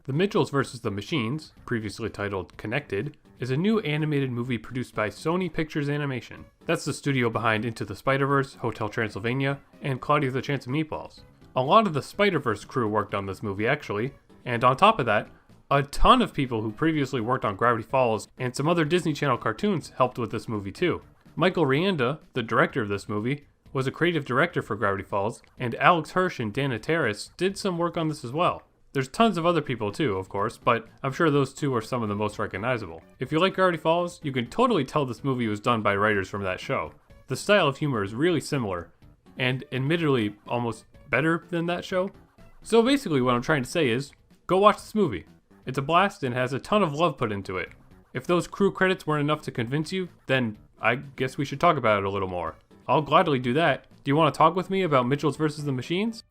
The Mitchells vs. the Machines, previously titled Connected, is a new animated movie produced by Sony Pictures Animation. That's the studio behind Into the Spiderverse, Hotel Transylvania, and Cloudy with a Chance of Meatballs. A lot of the Spiderverse crew worked on this movie actually, and on top of that, a ton of people who previously worked on Gravity Falls and some other Disney Channel cartoons helped with this movie too. Michael Rianda, the director of this movie, was a creative director for Gravity Falls, and Alex Hirsch and Dana Terrace did some work on this as well. There's tons of other people too, of course, but I'm sure those two are some of the most recognizable. If you like Gravity Falls, you can totally tell this movie was done by writers from that show. The style of humor is really similar, and admittedly almost better than that show. So basically what I'm trying to say is, go watch this movie. It's a blast and has a ton of love put into it. If those crew credits weren't enough to convince you, then I guess we should talk about it a little more. I'll gladly do that. Do you want to talk with me about Mitchells vs. the Machines?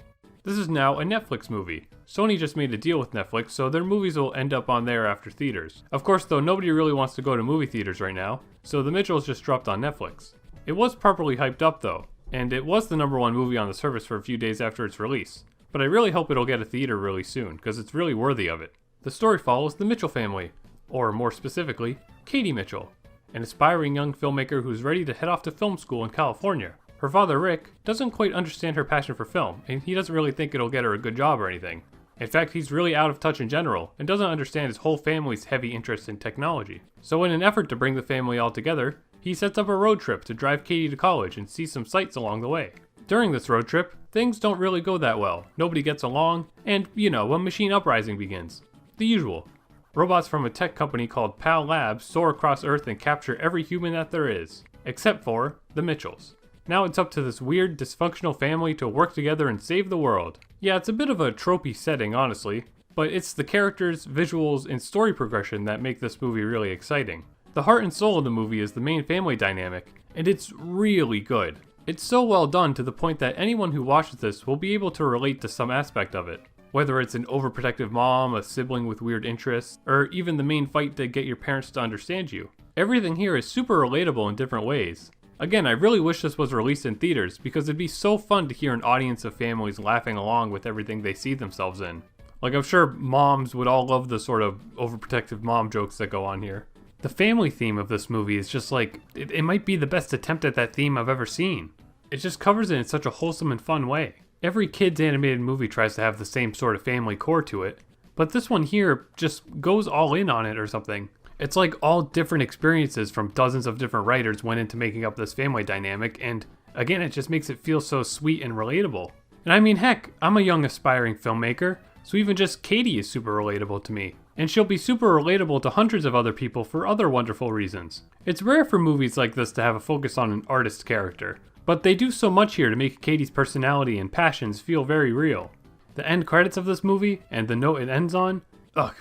This is now a Netflix movie. Sony just made a deal with Netflix, so their movies will end up on there after theaters. Of course, though, nobody really wants to go to movie theaters right now, so The Mitchells just dropped on Netflix. It was properly hyped up though, and it was the #1 movie on the service for a few days after its release. But I really hope it'll get a theater really soon, because it's really worthy of it. The story follows the Mitchell family, or more specifically, Katie Mitchell, an aspiring young filmmaker who's ready to head off to film school in California. Her father, Rick, doesn't quite understand her passion for film, and he doesn't really think it'll get her a good job or anything. In fact, he's really out of touch in general, and doesn't understand his whole family's heavy interest in technology. So in an effort to bring the family all together, he sets up a road trip to drive Katie to college and see some sights along the way. During this road trip, things don't really go that well. Nobody gets along, and, a machine uprising begins. The usual. Robots from a tech company called PAL Labs soar across Earth and capture every human that there is, except for the Mitchells. Now it's up to this weird, dysfunctional family to work together and save the world. Yeah, it's a bit of a tropey setting, honestly, but it's the characters, visuals, and story progression that make this movie really exciting. The heart and soul of the movie is the main family dynamic, and it's really good. It's so well done to the point that anyone who watches this will be able to relate to some aspect of it. Whether it's an overprotective mom, a sibling with weird interests, or even the main fight to get your parents to understand you. Everything here is super relatable in different ways. Again, I really wish this was released in theaters because it'd be so fun to hear an audience of families laughing along with everything they see themselves in. Like, I'm sure moms would all love the sort of overprotective mom jokes that go on here. The family theme of this movie is just like, it might be the best attempt at that theme I've ever seen. It just covers it in such a wholesome and fun way. Every kid's animated movie tries to have the same sort of family core to it, but this one here just goes all in on it or something. It's like all different experiences from dozens of different writers went into making up this family dynamic, and again, it just makes it feel so sweet and relatable. And I mean, heck, I'm a young aspiring filmmaker, so even just Katie is super relatable to me. And she'll be super relatable to hundreds of other people for other wonderful reasons. It's rare for movies like this to have a focus on an artist's character, but they do so much here to make Katie's personality and passions feel very real. The end credits of this movie, and the note it ends on,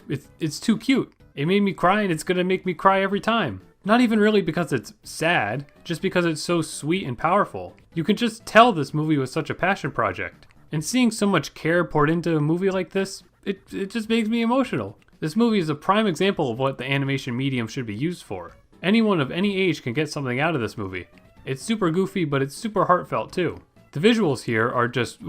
it's too cute. It made me cry and it's gonna make me cry every time. Not even really because it's sad, just because it's so sweet and powerful. You can just tell this movie was such a passion project. And seeing so much care poured into a movie like this, it just makes me emotional. This movie is a prime example of what the animation medium should be used for. Anyone of any age can get something out of this movie. It's super goofy, but it's super heartfelt too. The visuals here are just,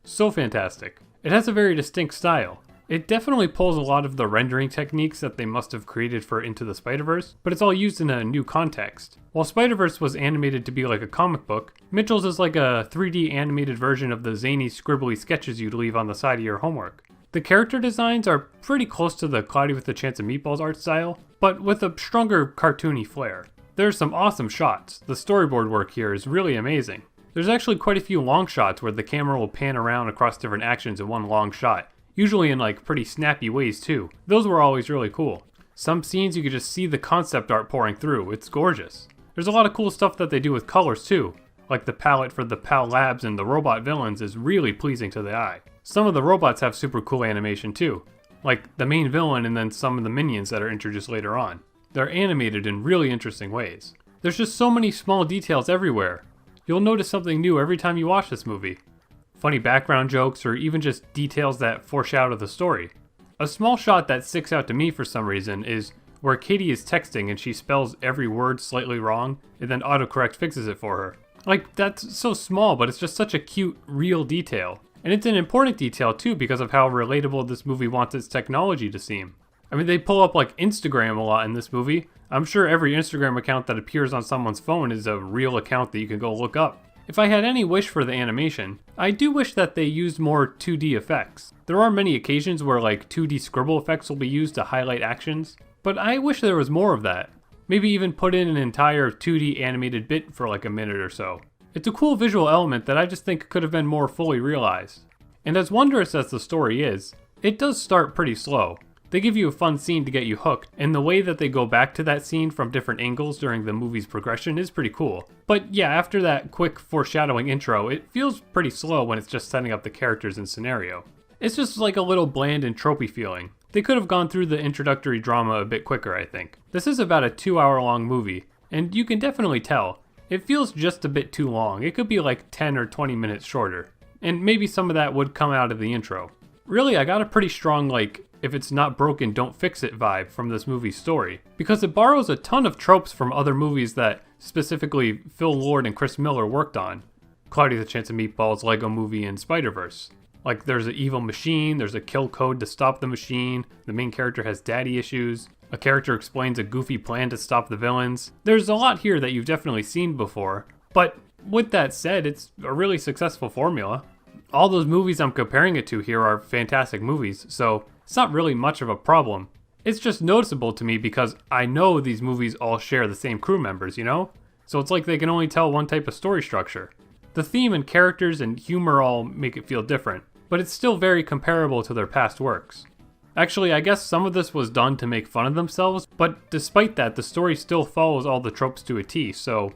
so fantastic. It has a very distinct style. It definitely pulls a lot of the rendering techniques that they must have created for Into the Spiderverse, but it's all used in a new context. While Spiderverse was animated to be like a comic book, Mitchell's is like a 3D animated version of the zany, scribbly sketches you'd leave on the side of your homework. The character designs are pretty close to the Cloudy with a Chance of Meatballs art style, but with a stronger cartoony flair. There's some awesome shots. The storyboard work here is really amazing. There's actually quite a few long shots where the camera will pan around across different actions in one long shot. Usually in like pretty snappy ways too. Those were always really cool. Some scenes you could just see the concept art pouring through. It's gorgeous. There's a lot of cool stuff that they do with colors too. Like the palette for the PAL Labs and the robot villains is really pleasing to the eye. Some of the robots have super cool animation too. Like the main villain and then some of the minions that are introduced later on. They're animated in really interesting ways. There's just so many small details everywhere. You'll notice something new every time you watch this movie. Funny background jokes, or even just details that foreshadow the story. A small shot that sticks out to me for some reason is where Katie is texting and she spells every word slightly wrong, and then autocorrect fixes it for her. Like, that's so small, but it's just such a cute, real detail. And it's an important detail too because of how relatable this movie wants its technology to seem. I mean, they pull up like Instagram a lot in this movie. I'm sure every Instagram account that appears on someone's phone is a real account that you can go look up. If I had any wish for the animation, I do wish that they used more 2D effects. There are many occasions where like 2D scribble effects will be used to highlight actions, but I wish there was more of that. Maybe even put in an entire 2D animated bit for like a minute or so. It's a cool visual element that I just think could have been more fully realized. And as wondrous as the story is, it does start pretty slow. They give you a fun scene to get you hooked, and the way that they go back to that scene from different angles during the movie's progression is pretty cool. But yeah, after that quick foreshadowing intro, it feels pretty slow when it's just setting up the characters and scenario. It's just like a little bland and tropey feeling. They could have gone through the introductory drama a bit quicker, I think. This is about a 2-hour long movie, and you can definitely tell. It feels just a bit too long. It could be like 10 or 20 minutes shorter. And maybe some of that would come out of the intro. Really, I got a pretty strong like, if it's not broken, don't fix it vibe from this movie's story. Because it borrows a ton of tropes from other movies that specifically Phil Lord and Chris Miller worked on. Cloudy with a Chance of Meatballs, Lego Movie, and Spiderverse. Like there's an evil machine, there's a kill code to stop the machine, the main character has daddy issues, a character explains a goofy plan to stop the villains. There's a lot here that you've definitely seen before, but with that said, it's a really successful formula. All those movies I'm comparing it to here are fantastic movies, so it's not really much of a problem. It's just noticeable to me because I know these movies all share the same crew members, you know? So it's like they can only tell one type of story structure. The theme and characters and humor all make it feel different, but it's still very comparable to their past works. Actually, I guess some of this was done to make fun of themselves, but despite that, the story still follows all the tropes to a T, so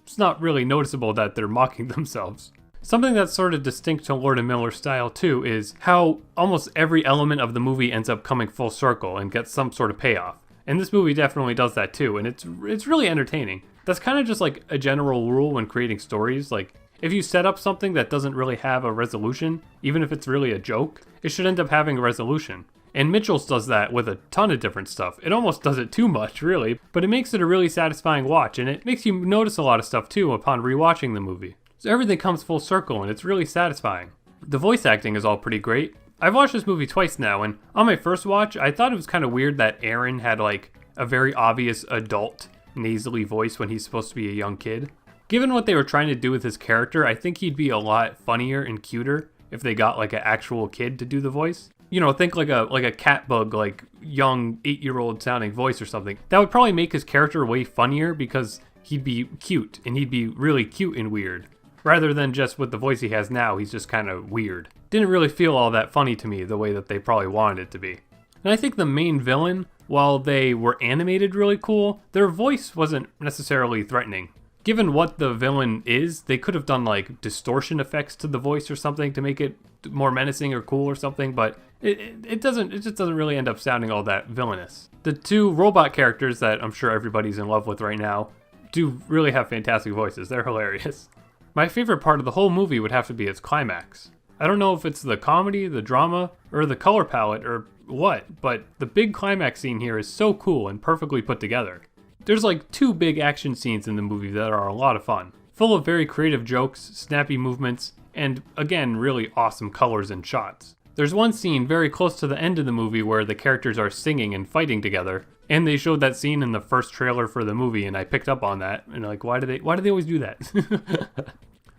it's not really noticeable that they're mocking themselves. Something that's sort of distinct to Lord and Miller's style too is how almost every element of the movie ends up coming full circle and gets some sort of payoff. And this movie definitely does that too, and it's really entertaining. That's kind of just like a general rule when creating stories. Like, if you set up something that doesn't really have a resolution, even if it's really a joke, it should end up having a resolution. And Mitchell's does that with a ton of different stuff. It almost does it too much, really, but it makes it a really satisfying watch, and it makes you notice a lot of stuff too upon rewatching the movie. So everything comes full circle, and it's really satisfying. The voice acting is all pretty great. I've watched this movie twice now, and on my first watch, I thought it was kind of weird that Aaron had like a very obvious adult, nasally voice when he's supposed to be a young kid. Given what they were trying to do with his character, I think he'd be a lot funnier and cuter if they got like an actual kid to do the voice. You know, think like a cat bug, like young 8-year-old sounding voice or something. That would probably make his character way funnier because he'd be cute, and he'd be really cute and weird. Rather than just with the voice he has now, he's just kind of weird. Didn't really feel all that funny to me the way that they probably wanted it to be. And I think the main villain, while they were animated really cool, their voice wasn't necessarily threatening. Given what the villain is, they could have done like distortion effects to the voice or something to make it more menacing or cool or something, but it just doesn't really end up sounding all that villainous. The two robot characters that I'm sure everybody's in love with right now do really have fantastic voices. They're hilarious. My favorite part of the whole movie would have to be its climax. I don't know if it's the comedy, the drama, or the color palette, or what, but the big climax scene here is so cool and perfectly put together. There's like 2 big action scenes in the movie that are a lot of fun, full of very creative jokes, snappy movements, and again, really awesome colors and shots. There's one scene very close to the end of the movie where the characters are singing and fighting together, and they showed that scene in the first trailer for the movie, and I picked up on that, and like, why do they always do that?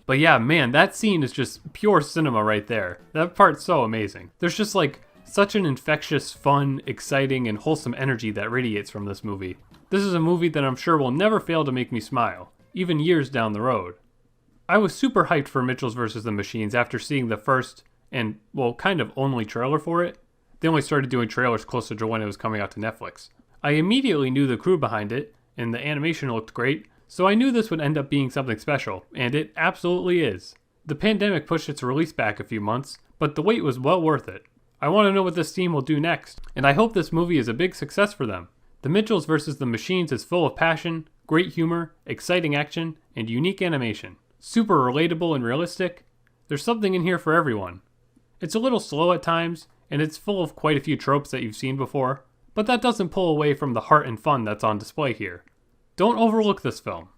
But yeah, man, that scene is just pure cinema right there. That part's so amazing. There's just like such an infectious, fun, exciting, and wholesome energy that radiates from this movie. This is a movie that I'm sure will never fail to make me smile, even years down the road. I was super hyped for Mitchell's vs. the Machines after seeing the first and, well, kind of only trailer for it. They only started doing trailers closer to when it was coming out to Netflix. I immediately knew the crew behind it, and the animation looked great, so I knew this would end up being something special, and it absolutely is. The pandemic pushed its release back a few months, but the wait was well worth it. I want to know what this team will do next, and I hope this movie is a big success for them. The Mitchells vs. the Machines is full of passion, great humor, exciting action, and unique animation. Super relatable and realistic. There's something in here for everyone. It's a little slow at times, and it's full of quite a few tropes that you've seen before, but that doesn't pull away from the heart and fun that's on display here. Don't overlook this film.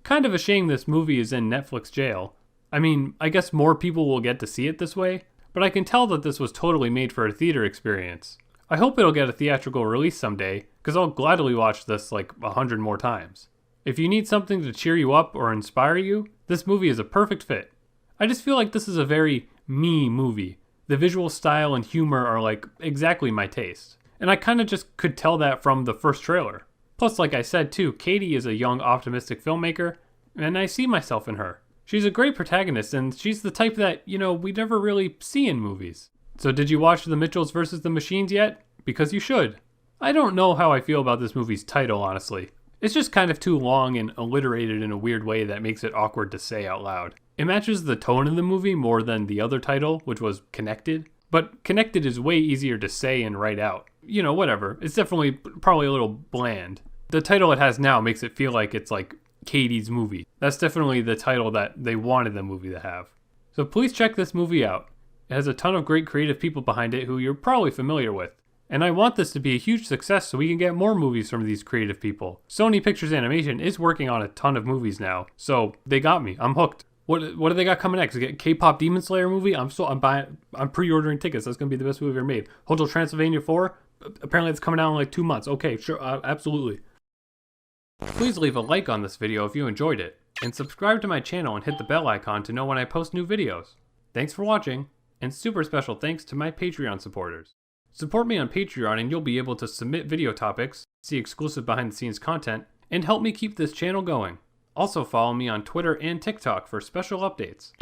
Kind of a shame this movie is in Netflix jail. I mean, I guess more people will get to see it this way, but I can tell that this was totally made for a theater experience. I hope it'll get a theatrical release someday, because I'll gladly watch this like 100 more times. If you need something to cheer you up or inspire you, this movie is a perfect fit. I just feel like this is a very me movie. The visual style and humor are like exactly my taste. And I kind of just could tell that from the first trailer. Plus, like I said too, Katie is a young, optimistic filmmaker, and I see myself in her. She's a great protagonist, and she's the type that, we never really see in movies. So did you watch The Mitchells vs. the Machines yet? Because you should. I don't know how I feel about this movie's title, honestly. It's just kind of too long and alliterated in a weird way that makes it awkward to say out loud. It matches the tone of the movie more than the other title, which was Connected. But Connected is way easier to say and write out. Whatever. It's definitely probably a little bland. The title it has now makes it feel like it's like Katie's movie. That's definitely the title that they wanted the movie to have. So please check this movie out. It has a ton of great creative people behind it who you're probably familiar with. And I want this to be a huge success so we can get more movies from these creative people. Sony Pictures Animation is working on a ton of movies now, so they got me. I'm hooked. What do they got coming next? A K-pop Demon Slayer movie? I'm pre-ordering tickets. That's gonna be the best movie ever made. Hotel Transylvania 4? Apparently it's coming out in like 2 months. Okay, sure, absolutely. Please leave a like on this video if you enjoyed it, and subscribe to my channel and hit the bell icon to know when I post new videos. Thanks for watching, and super special thanks to my Patreon supporters. Support me on Patreon and you'll be able to submit video topics, see exclusive behind the scenes content, and help me keep this channel going. Also follow me on Twitter and TikTok for special updates.